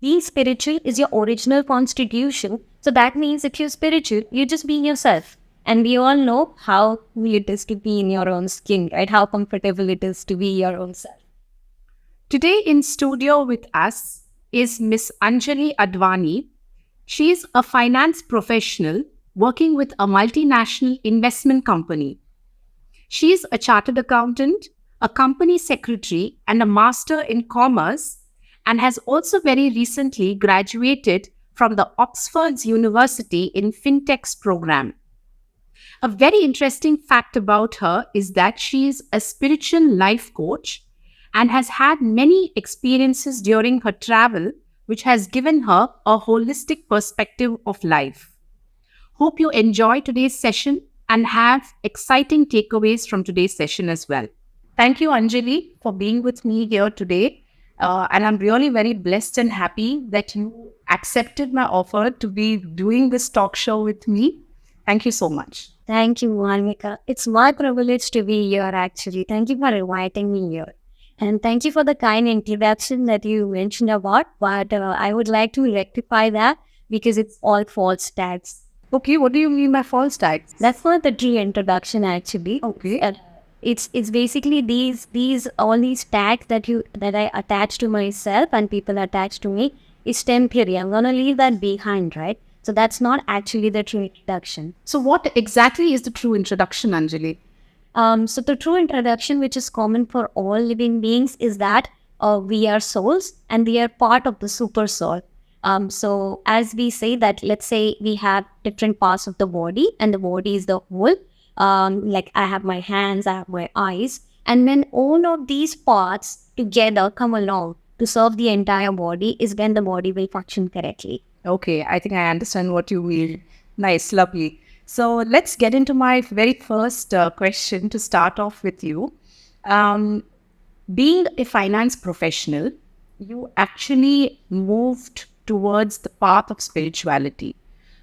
being spiritual is your original constitution. So that means if you're spiritual, you're just being yourself. And we all know how cool it is to be in your own skin, right? How comfortable it is to be your own self. Today in studio with us is Miss Anjali Advani. She is a finance professional working with a multinational investment company. She is a chartered accountant, a company secretary, and a master in commerce, and has also very recently graduated from the Oxford University in FinTech's program. A very interesting fact about her is that she is a spiritual life coach and has had many experiences during her travel, which has given her a holistic perspective of life. Hope you enjoy today's session and have exciting takeaways from today's session as well. Thank you, Anjali, for being with me here today. And I'm really very blessed and happy that you accepted my offer to be doing this talk show with me. Thank you so much. Thank you, Malvika. It's my privilege to be here, actually. Thank you for inviting me here. And thank you for the kind introduction that you mentioned about. But I would like to rectify that because it's all false tags. Okay, what do you mean by false tags? That's not the true introduction, actually. Okay. It's basically all these tags that I attach to myself and people attach to me is temporary. I'm gonna leave that behind, right? So that's not actually the true introduction. So what exactly is the true introduction, Anjali? So the true introduction, which is common for all living beings, is that we are souls and we are part of the super soul. So as we say that, let's say we have different parts of the body and the body is the whole. Like I have my hands, I have my eyes. And when all of these parts together come along to serve the entire body is when the body will function correctly. Okay, I think I understand what you mean. Nice, lovely. So let's get into my very first question to start off with you. Being a finance professional, you actually moved towards the path of spirituality.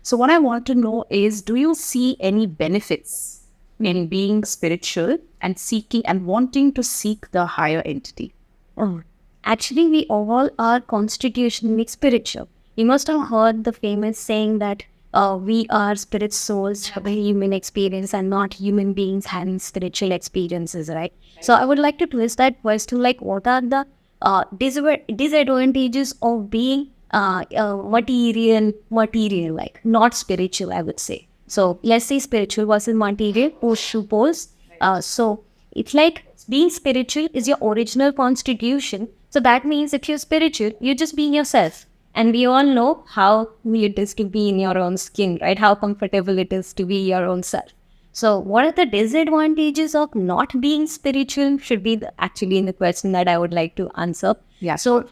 So what I want to know is, do you see any benefits in being spiritual and seeking and wanting to seek the higher entity? Actually, we all are constitutionally spiritual. You must have heard the famous saying that we are spirit souls having human experience and not human beings having spiritual experiences, right? So I would like to twist that verse to like, what are the disadvantages of being material, like not spiritual, I would say. So let's say spiritual versus material, post to post. So it's like being spiritual is your original constitution. So that means if you're spiritual, you're just being yourself. And we all know how cool it is to be in your own skin, right? How comfortable it is to be your own self. So what are the disadvantages of not being spiritual should be actually in the question that I would like to answer. Yeah. So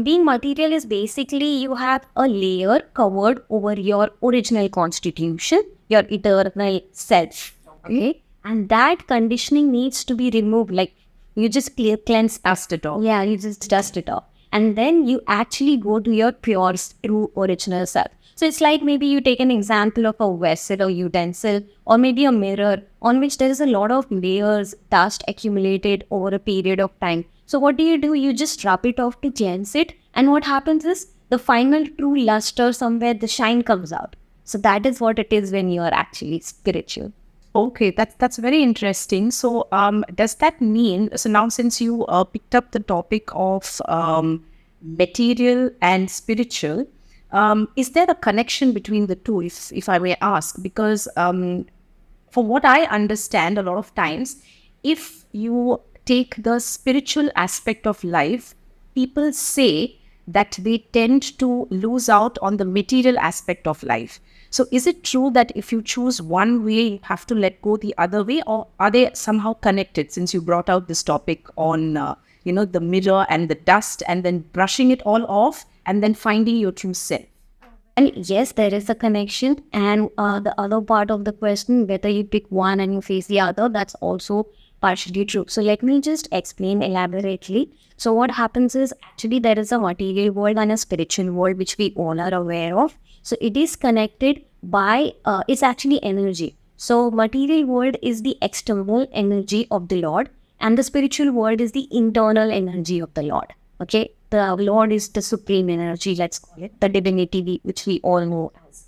being material is basically you have a layer covered over your original constitution, your eternal self. Okay. And that conditioning needs to be removed. Like you just cleanse. Dust it off. Yeah, you just dust it off. And then you actually go to your pure, true, original self. So it's like maybe you take an example of a vessel or utensil or maybe a mirror on which there is a lot of layers, dust accumulated over a period of time. So what do? You just rub it off to cleanse it. And what happens is the final true luster somewhere, the shine comes out. So that is what it is when you are actually spiritual. Okay, that's very interesting. So, does that mean, so now since you picked up the topic of material and spiritual, is there a connection between the two, if I may ask? Because from what I understand, a lot of times, if you take the spiritual aspect of life, people say that they tend to lose out on the material aspect of life. So is it true that if you choose one way, you have to let go the other way, or are they somehow connected, since you brought out this topic on, the mirror and the dust and then brushing it all off and then finding your true self? And yes, there is a connection. And the other part of the question, whether you pick one and you face the other, that's also partially true. So let me just explain elaborately. So what happens is actually there is a material world and a spiritual world, which we all are aware of. So it is connected by, it's actually energy. So material world is the external energy of the Lord and the spiritual world is the internal energy of the Lord. Okay. the Lord is the supreme energy, let's call it, the divinity which we all know as.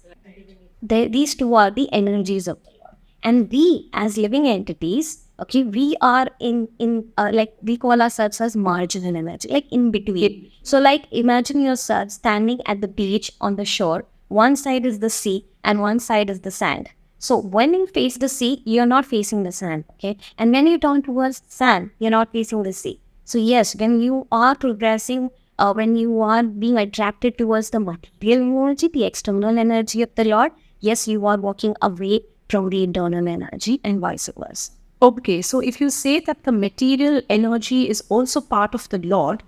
These two are the energies of the Lord. And we, as living entities, okay, we are like we call ourselves as marginal energy, like in between. So like imagine yourself standing at the beach on the shore. One side is the sea and one side is the sand. So when you face the sea, you're not facing the sand, okay? And when you turn towards sand, you're not facing the sea. So yes, when you are progressing, when you are being attracted towards the material energy, the external energy of the Lord, yes, you are walking away from the internal energy and vice versa. Okay, so if you say that the material energy is also part of the Lord,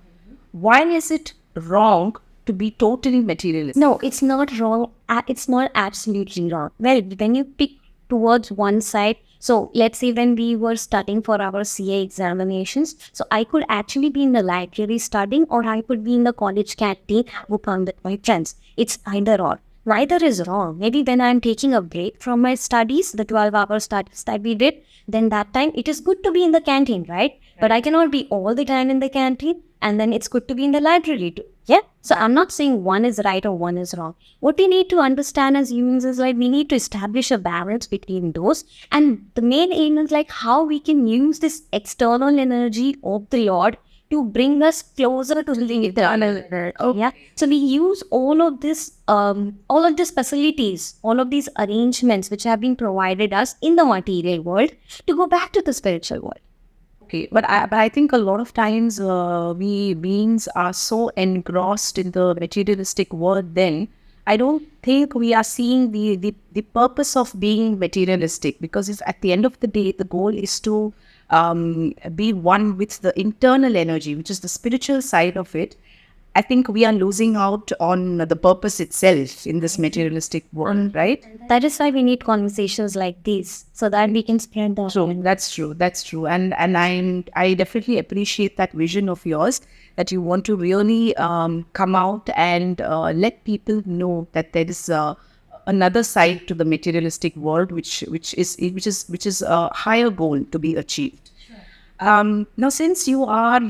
why is it wrong to be totally materialistic? No, it's not wrong. It's not absolutely wrong. Well, when you pick towards one side, so let's say when we were studying for our CA examinations, so I could actually be in the library studying, or I could be in the college canteen working with my friends. It's either or. Neither is wrong. Maybe when I'm taking a break from my studies, the 12-hour studies that we did, then that time it is good to be in the canteen, right? But I cannot be all the time in the canteen, and then it's good to be in the library too. Yeah. So I'm not saying one is right or one is wrong. What we need to understand as humans is like we need to establish a balance between those. And the main aim is like how we can use this external energy of the Lord to bring us closer to the eternal energy. Yeah. So we use all of these facilities, all of these arrangements which have been provided us in the material world to go back to the spiritual world. Okay, but I think a lot of times we beings are so engrossed in the materialistic world. Then I don't think we are seeing the purpose of being materialistic, because if at the end of the day the goal is to be one with the internal energy, which is the spiritual side of it, I think we are losing out on the purpose itself in this materialistic world, right? That is why we need conversations like these so that we can spread the True, that's true. That's true. And I definitely appreciate that vision of yours, that you want to really come out and let people know that there is another side to the materialistic world, which is a higher goal to be achieved. Now, since you are,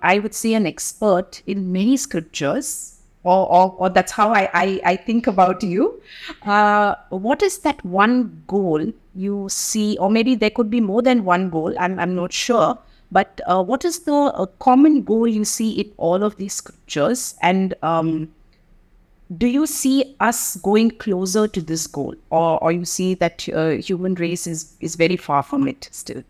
I would say, an expert in many scriptures, or that's how I think about you, what is that one goal you see, or maybe there could be more than one goal, I'm not sure, but what is the common goal you see in all of these scriptures, and do you see us going closer to this goal, or you see that human race is very far from it still?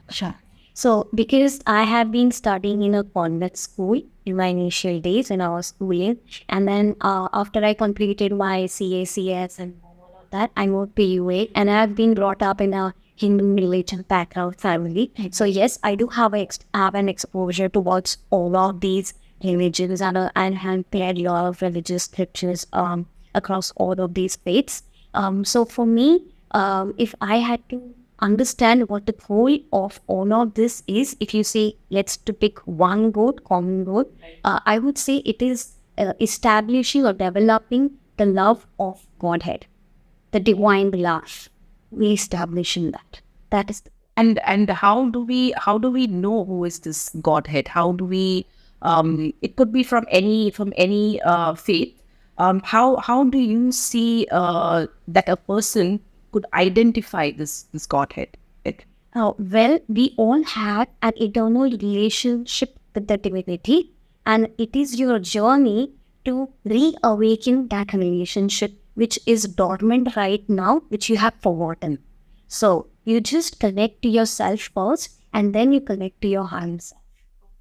Sure. So, because I have been studying in a convent school in my initial days when I was schooling, and then after I completed my CACS and all of that, I moved to UA, and I have been brought up in a Hindu religion background family. So, yes, I do have an exposure towards all of these religions, and have read a lot of religious scriptures across all of these faiths. So, for me, if I had to understand what the goal of all of this is, if you say let's to pick one goal, common goal, I would say it is establishing or developing the love of Godhead, the divine love. We establishing that. That is. And how do we know who is this Godhead? How do we? It could be from any faith. How do you see that a person could identify this Godhead? Well, we all have an eternal relationship with the divinity, and it is your journey to reawaken that relationship which is dormant right now, which you have forgotten. So you just connect to yourself first, and then you connect to your higher self.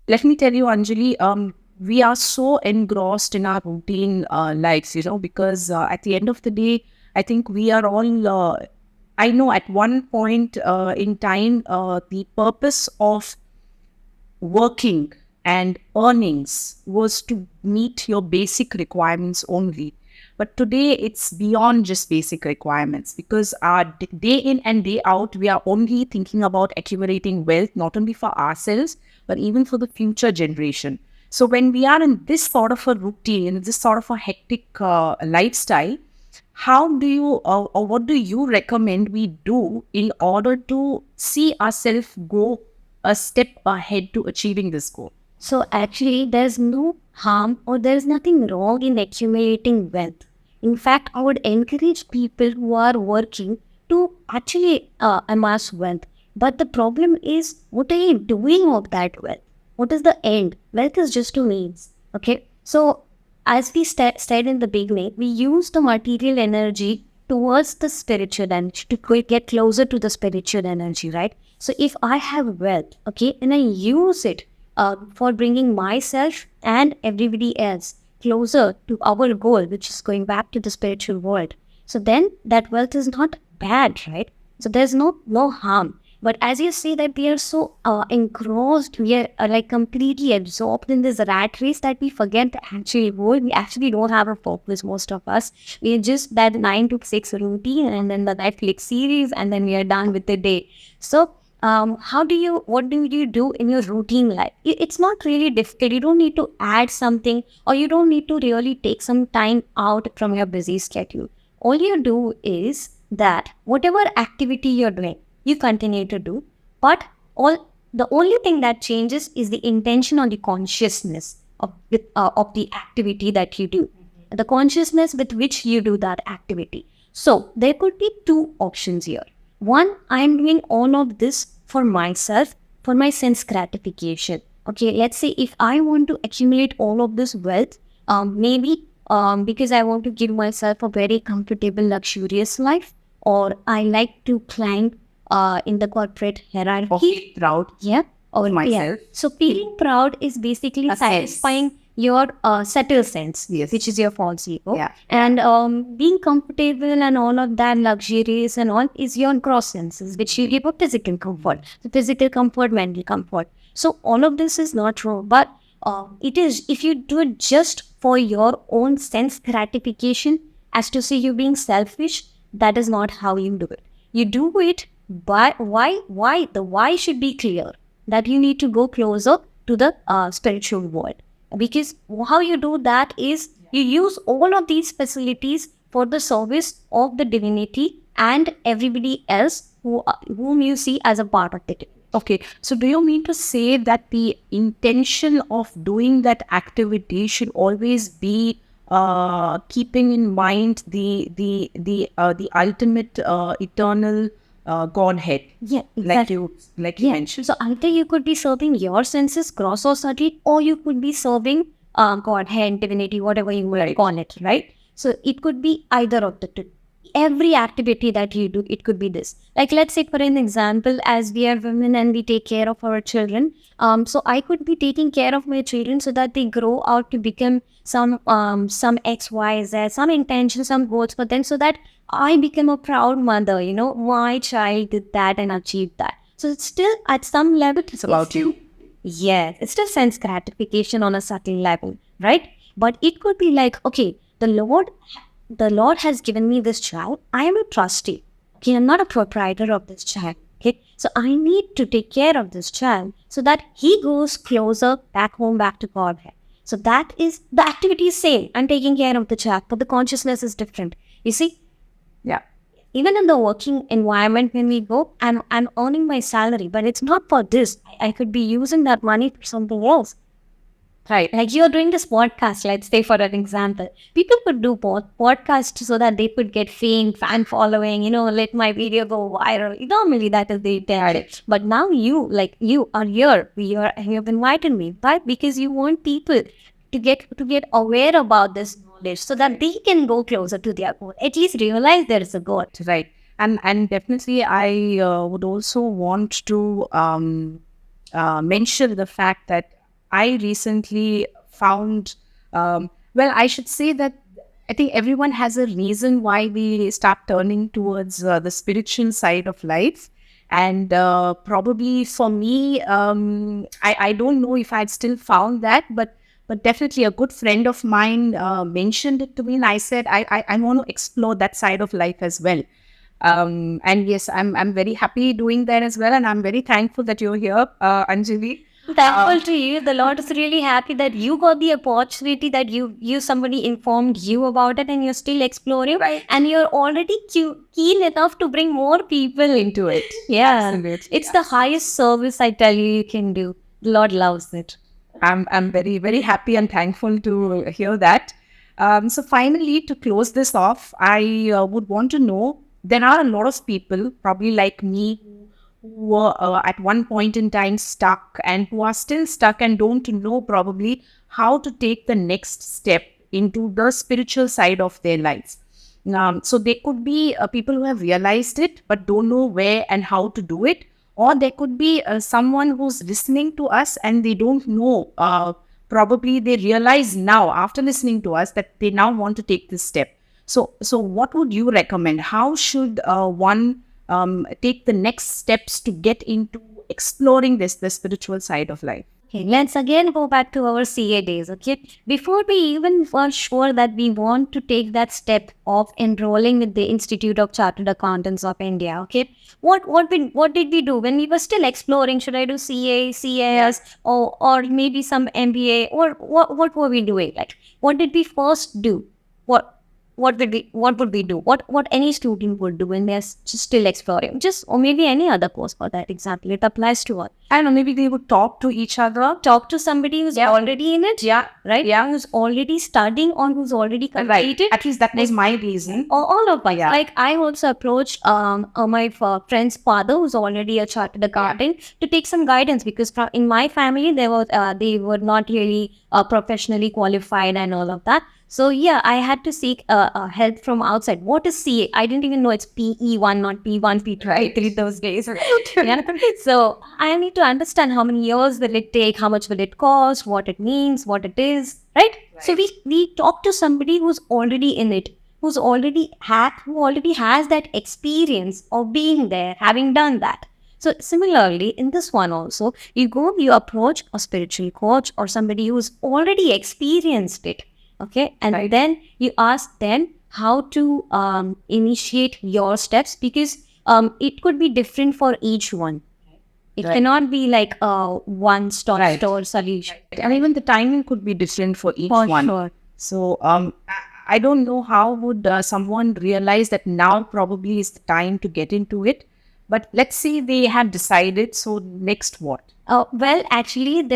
Let me tell you, Anjali, we are so engrossed in our routine lives, because at the end of the day, I think we are all, I know at one point in time, the purpose of working and earnings was to meet your basic requirements only. But today it's beyond just basic requirements, because our day in and day out, we are only thinking about accumulating wealth, not only for ourselves, but even for the future generation. So when we are in this sort of a routine, in this sort of a hectic lifestyle, how do you or what do you recommend we do in order to see ourselves go a step ahead to achieving this goal? So actually, there's no harm or there's nothing wrong in accumulating wealth. In fact, I would encourage people who are working to actually amass wealth. But the problem is, what are you doing with that wealth? What is the end? Wealth is just a means. Okay. So, as we said in the beginning, we use the material energy towards the spiritual energy to get closer to the spiritual energy, right? So, if I have wealth, okay, and I use it for bringing myself and everybody else closer to our goal, which is going back to the spiritual world. So then that wealth is not bad, right? So there's no harm. But as you see that we are so engrossed, we are like completely absorbed in this rat race that we forget the actual goal. We actually don't have a purpose, most of us. We are just that 9 to 6 routine and then the Netflix series and then we are done with the day. So what do you do in your routine life? It's not really difficult. You don't need to add something or you don't need to really take some time out from your busy schedule. All you do is that whatever activity you're doing, you continue to do, but the only thing that changes is the intention or the consciousness of the activity that you do, the consciousness with which you do that activity. So there could be two options here. One, I am doing all of this for myself, for my sense gratification. Okay, let's say if I want to accumulate all of this wealth, maybe because I want to give myself a very comfortable, luxurious life, or I like to climb in the corporate hierarchy. Or feel proud. Yeah. Or myself. Yeah. So feeling proud is basically A sense. satisfying your subtle sense, Yes. which is your false ego. Yeah. And being comfortable and all of that, luxurious and all, is your gross senses, which you give a physical comfort. So physical comfort, mental comfort. So all of this is not wrong, but it is, if you do it just for your own sense gratification, as to say you being selfish, that is not how you do it. You do it by why? The why should be clear, that you need to go closer to the spiritual world. Because how you do that is you use all of these facilities for the service of the divinity and everybody else whom you see as a part of the divinity. Okay, so do you mean to say that the intention of doing that activity should always be keeping in mind the ultimate eternal Godhead, Yeah, like exactly. you mentioned? So either you could be serving your senses, gross or subtle, or you could be serving Godhead, divinity, whatever you will call it, right? So it could be either of the two. Every activity that you do, it could be this. Like let's say for an example, as we are women and we take care of our children, so I could be taking care of my children so that they grow out to become some X, Y, Z, some intention, some goals for them, so that I become a proud mother. You know, my child did that and achieved that. So it's still at some level, it's about you. Yes, it's still sense gratification on a subtle level, right? But it could be like, okay, the Lord has given me this child. I am a trustee. Okay, I'm not a proprietor of this child. Okay, so I need to take care of this child so that he goes closer back home, back to Godhead. So that is, the activity is same. I'm taking care of the child, but the consciousness is different. You see, Yeah. even in the working environment when we go, I'm earning my salary, but it's not for this. I could be using that money for something else. Right. Like you're doing this podcast, let's say for an example. People could do podcasts so that they could get fame, fan following, let my video go viral. Normally that is the intent. But now you are here. You have invited me. Why? Because you want people to get aware about this knowledge so that they can go closer to their goal. At least realize there is a goal. Right. And definitely I would also want to mention the fact that I recently found, I should say that I think everyone has a reason why we start turning towards the spiritual side of life. And probably for me, I don't know if I'd still found that, but definitely a good friend of mine mentioned it to me, and I said, I want to explore that side of life as well. And yes, I'm very happy doing that as well. And I'm very thankful that you're here, Anjali. Thankful to you. The Lord is really happy that you got the opportunity, that somebody informed you about it and you're still exploring. Right. And you're already keen enough to bring more people into it. Yeah. Absolutely. It's the highest service, I tell you, you can do. The Lord loves it. I'm very, very happy and thankful to hear that. So finally, to close this off, I would want to know, there are a lot of people, probably like me, who were at one point in time stuck and who are still stuck and don't know probably how to take the next step into the spiritual side of their lives. So there could be people who have realized it but don't know where and how to do it, or there could be someone who's listening to us and they don't know. Probably they realize now after listening to us that they now want to take this step. So what would you recommend? How should one take the next steps to get into exploring the spiritual side of life? Okay, let's again go back to our CA days. Okay, before we even were sure that we want to take that step of enrolling with the Institute of Chartered Accountants of India. Okay, what did we do when we were still exploring? Should I do CA, CAS, or maybe some MBA, or what were we doing? Like, what did we first do? What would we do? What any student would do when they're still exploring, just or maybe any other course for that example. It applies to all. I don't know, maybe they would talk to each other. Talk to somebody who's already in it. Yeah. Right? Yeah. Who's already studying or who's already completed. Right. At least that was my reason. Or all of us. Yeah. Like I also approached my friend's father, who's already a chartered accountant, to take some guidance, because in my family they were not really professionally qualified and all of that. So yeah, I had to seek help from outside. What is CA? I didn't even know it's PE1, not P1, P2, P3 those days. Yeah. So I need to understand how many years will it take, how much will it cost, what it means, what it is, right? So we talk to somebody who's already in it, who already has that experience of being there, having done that. So similarly, in this one also, you approach a spiritual coach or somebody who's already experienced it. Okay, and then you ask them how to initiate your steps, because it could be different for each one. It cannot be like a one-stop store solution. And even the timing could be different for each one. Sure. So I don't know how would someone realize that now probably is the time to get into it. But let's say they have decided, so next what? Well, actually,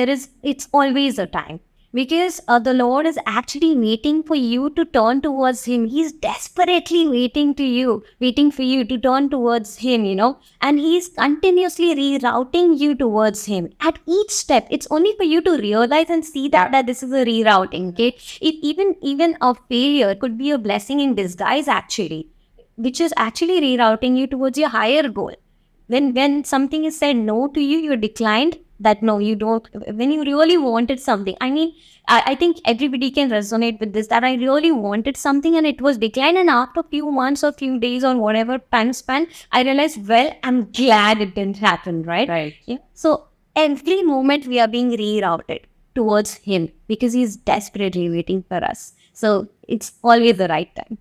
it's always a time. Because the Lord is actually waiting for you to turn towards Him. He's desperately waiting for you to turn towards Him, and He's continuously rerouting you towards Him. At each step, it's only for you to realize and see that this is a rerouting, okay? Even a failure could be a blessing in disguise, actually, which is actually rerouting you towards your higher goal. When something is said no to you, you're declined. That no, you don't. When you really wanted something, I think everybody can resonate with this, that I really wanted something and it was declined, and after a few months or few days or whatever time span, I realized, well, I'm glad it didn't happen, right? Right. Yeah. So every moment we are being rerouted towards Him, because He's desperately waiting for us. So it's always the right time.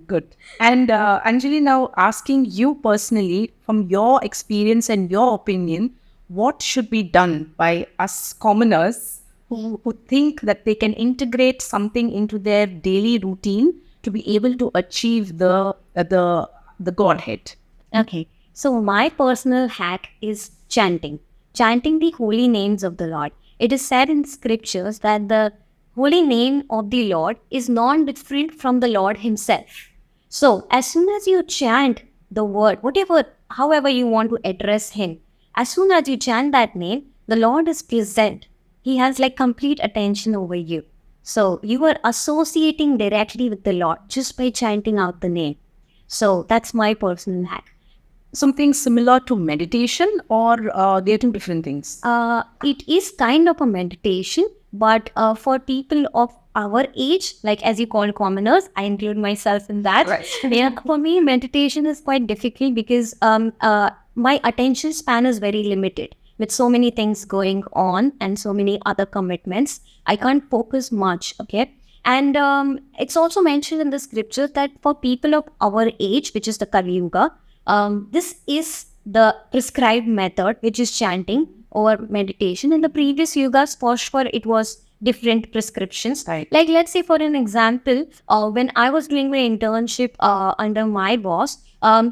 Good. And Anjali, now asking you personally, from your experience and your opinion, what should be done by us commoners who think that they can integrate something into their daily routine to be able to achieve the Godhead? Okay. So my personal hack is chanting the holy names of the Lord. It is said in scriptures that the holy name of the Lord is non-different from the Lord Himself. So as soon as you chant the word, however you want to address Him, as soon as you chant that name, the Lord is present. He has like complete attention over you. So you are associating directly with the Lord just by chanting out the name. So that's my personal hack. Something similar to meditation, or they're two different things? It is kind of a meditation, but for people of our age, like as you call commoners, I include myself in that. Right. Yeah, for me, meditation is quite difficult because my attention span is very limited. With so many things going on and so many other commitments, I can't focus much, okay? And it's also mentioned in the scriptures that for people of our age, which is the Kali Yuga, this is the prescribed method, which is chanting or meditation. In the previous yugas, for sure, it was different prescriptions. Right. Like, let's say for an example, when I was doing my internship under my boss,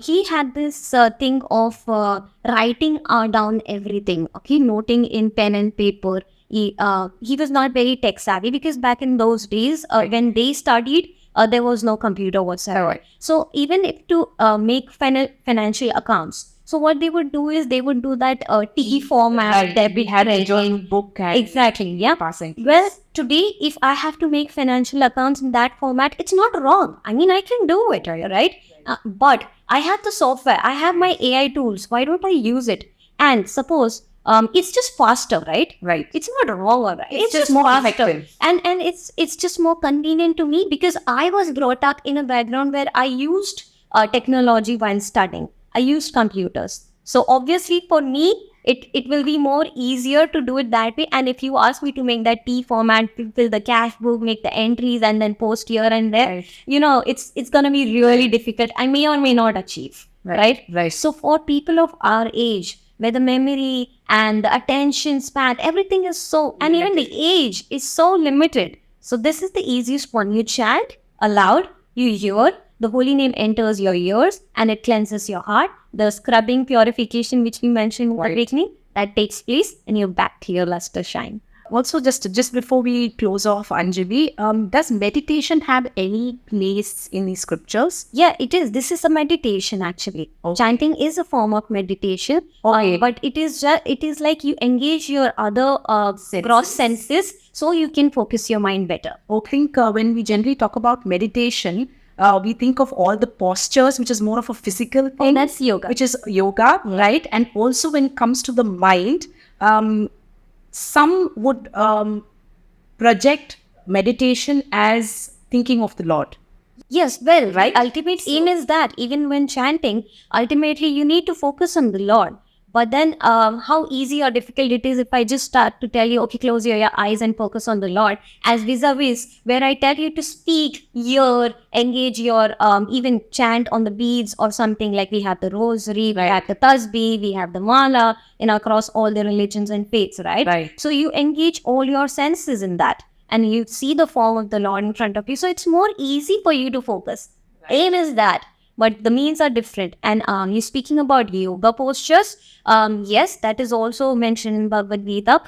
he had this thing of writing down everything, okay, noting in pen and paper he was not very tech savvy, because back in those days, when they studied, there was no computer whatsoever. Right. So even if to make financial accounts, so what they would do is they would do that T format that we had a joint book and exactly, yeah. passing. Well, today, if I have to make financial accounts in that format, it's not wrong. I mean, I can do it, right? But I have the software, I have my AI tools. Why don't I use it? And suppose it's just faster, right? Right. It's not wrong, or right? It's just more effective. And it's just more convenient to me, because I was brought up in a background where I used technology while studying. I used computers. So obviously for me, it will be more easier to do it that way. And if you ask me to make that T format, fill the cash book, make the entries, and then post here and there, Right. it's gonna be really difficult. I may or may not achieve. Right? Right. So for people of our age, where the memory and the attention span, everything is so, and even the age is so limited. So this is the easiest one. You chant aloud, you hear, the holy name enters your ears and it cleanses your heart. The scrubbing purification, which we mentioned in the beginning, that takes place, and you're back to your luster shine. Also, just before we close off, Anjali, does meditation have any place in the scriptures? Yeah, it is. This is a meditation actually. Chanting is a form of meditation, but it is like you engage your other gross senses, so you can focus your mind better. I think when we generally talk about meditation, we think of all the postures, which is more of a physical thing. That's yoga. Which is yoga, right? And also when it comes to the mind, some would project meditation as thinking of the Lord. Yes, well, right. Ultimate aim is that even when chanting, ultimately you need to focus on the Lord. But then how easy or difficult it is if I just start to tell you, okay, close your eyes and focus on the Lord, as vis-a-vis where I tell you to speak, hear, engage your, even chant on the beads or something, like we have the rosary, we have the tasbih, we have the mala, across all the religions and faiths, right? Right. So you engage all your senses in that, and you see the form of the Lord in front of you. So it's more easy for you to focus. Aim is that. But the means are different. And you're speaking about yoga postures. Yes, that is also mentioned in Bhagavad Gita.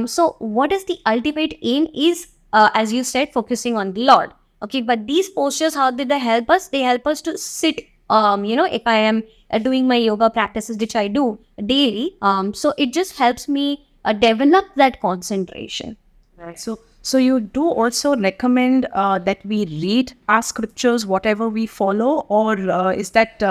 So what is the ultimate aim is, as you said, focusing on the Lord. Okay, but these postures, how did they help us? They help us to sit, if I am doing my yoga practices, which I do daily. So it just helps me develop that concentration. Right. So you do also recommend that we read our scriptures, whatever we follow, or is that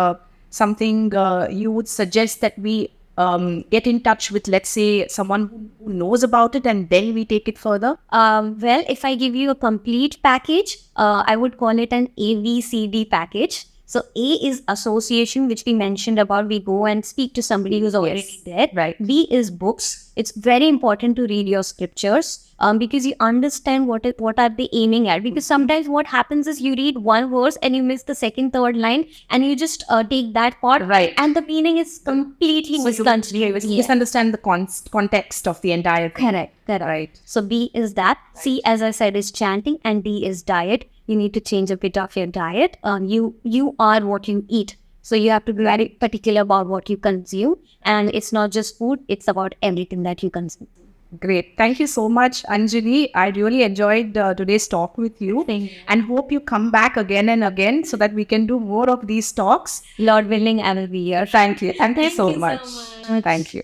something you would suggest that we get in touch with, let's say, someone who knows about it, and then we take it further? Well, if I give you a complete package, I would call it an ABCD package. So A is association, which we mentioned about. We go and speak to somebody who's already there. Right. B is books. It's very important to read your scriptures because you understand what are they aiming at. Because sometimes what happens is you read one verse and you miss the second, third line, and you just take that part, Right. and the meaning is completely misconstrued. Misunderstand the context of the entire thing. Correct. Right. So B is that. C, as I said, is chanting, and D is diet. You need to change a bit of your diet. You are what you eat. So you have to be very particular about what you consume. And it's not just food, it's about everything that you consume. Great. Thank you so much, Anjali. I really enjoyed today's talk with you. Thank you. And hope you come back again and again so that we can do more of these talks. Lord willing, I will be here. Thank you. Thank you so you so much. much. Thank you.